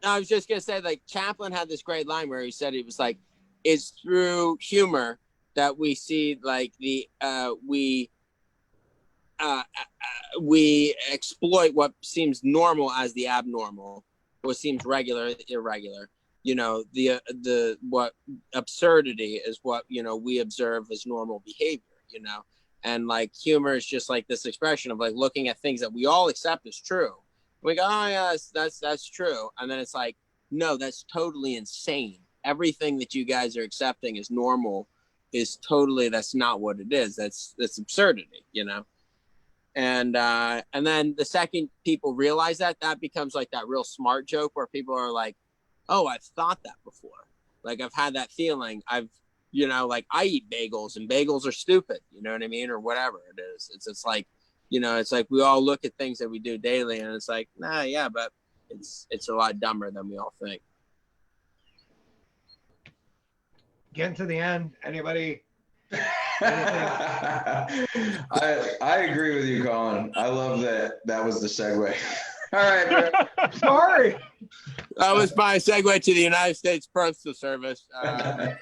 No, I was just gonna say, like Chaplin had this great line where he said he was like, "It's through humor that we see like we exploit what seems normal as the abnormal, what seems regular, irregular." You know, the what absurdity is what, you know, we observe as normal behavior, you know, and like humor is just like this expression of like looking at things that we all accept as true. We go, oh yeah, that's true. And then it's like, no, that's totally insane. Everything that you guys are accepting as normal is totally, that's not what it is. That's absurdity, you know? And then the second people realize that becomes like that real smart joke where people are like, oh, I've thought that before. Like I've had that feeling. You know, like I eat bagels and bagels are stupid, you know what I mean? Or whatever it is. It's like, you know, it's like we all look at things that we do daily and it's like, nah, yeah, but it's a lot dumber than we all think. Getting to the end. Anybody? I agree with you, Colin. I love that was the segue. All right, man. Sorry. That was my segue to the United States Postal Service. Lead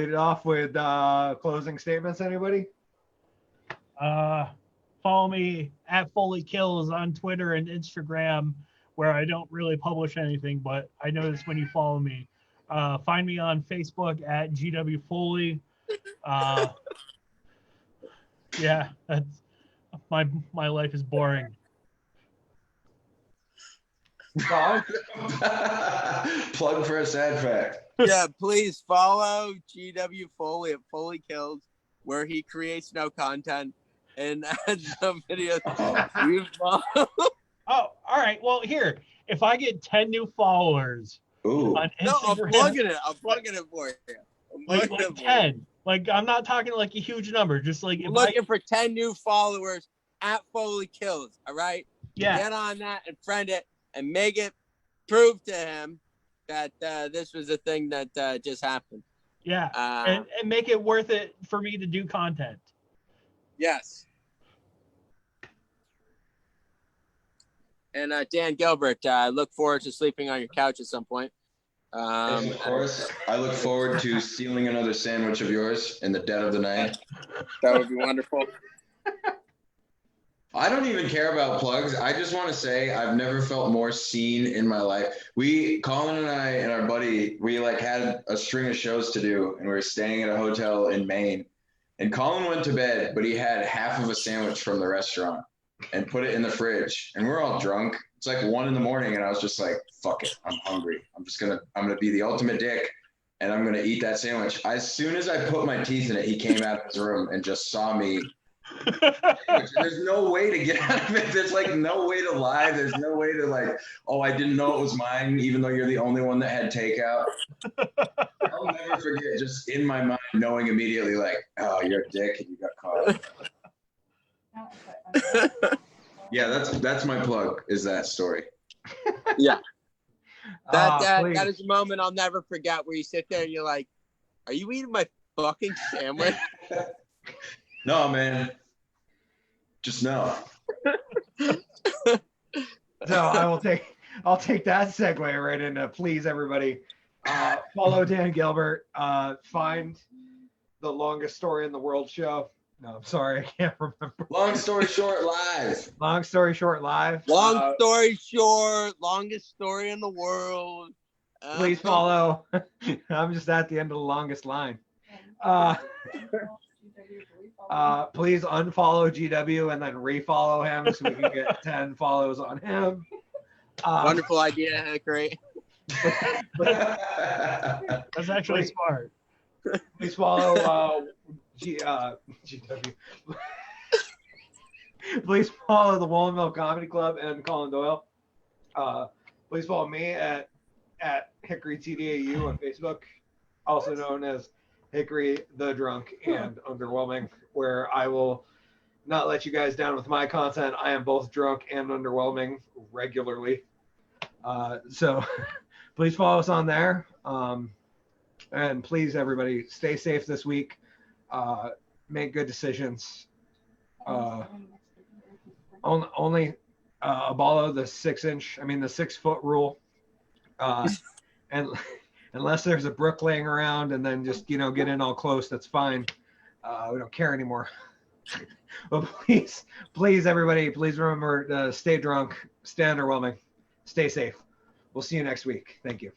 it off with closing statements. Anybody? Follow me at Foley Kills on Twitter and Instagram, where I don't really publish anything, but I notice when you follow me. Find me on Facebook at GW Foley. Yeah, that's my life is boring. Plug for a sad fact. Yeah, please follow GW Foley at Foley Kills, where he creates no content and adds no videos. You follow. Oh, all right. Well, here, if I get 10 new followers on Instagram, no, I'm plugging it for you. Like 10. Like, I'm not talking like a huge number. Just like I'm looking for 10 new followers at Foley Kills. All right. Yeah. Get on that and friend it and make it prove to him that this was a thing that just happened. Yeah. And make it worth it for me to do content. Yes. And Dan Gilbert, I look forward to sleeping on your couch at some point. Of course, I look forward to stealing another sandwich of yours in the dead of the night. That would be wonderful. I don't even care about plugs. I just want to say I've never felt more seen in my life. Colin and I and our buddy, we like had a string of shows to do, and we were staying at a hotel in Maine. And Colin went to bed, but he had half of a sandwich from the restaurant. and put it in the fridge. And we're all drunk. It's like 1 a.m. and I was just like, fuck it, I'm hungry. I'm gonna be the ultimate dick and I'm gonna eat that sandwich. As soon as I put my teeth in it, he came out of his room and just saw me. There's no way to get out of it. There's like no way to lie. There's no way to like, oh, I didn't know it was mine, even though you're the only one that had takeout. I'll never forget, just in my mind, knowing immediately like, oh, you're a dick and you got caught. Yeah, that's my plug, is that story. Yeah. That Please. is a moment I'll never forget where you sit there and you're like, are you eating my fucking sandwich? No, man. Just no. So I'll take that segue right into, please everybody follow Dan Gilbert. Find the longest story in the world show. No, I'm sorry, I can't remember. Long story short, live. Long story short, live. Long story short, longest story in the world. Please follow. I'm just at the end of the longest line. Please unfollow GW and then refollow him so we can get 10 follows on him. Wonderful idea, Hickory. That's actually smart. Please follow GW. Please follow the Woolen Comedy Club and Collen Doyle. Please follow me at Hickory TDAU on Facebook, also known as Hickory the Drunk and Underwhelming, where I will not let you guys down with my content. I am both drunk and underwhelming regularly. So please follow us on there. And please, everybody, stay safe this week. Make good decisions. Only follow the 6-foot rule. And unless there's a brook laying around, and then just, get in all close, that's fine. We don't care anymore. But please, everybody, please remember to stay drunk, stay underwhelming, stay safe. We'll see you next week. Thank you.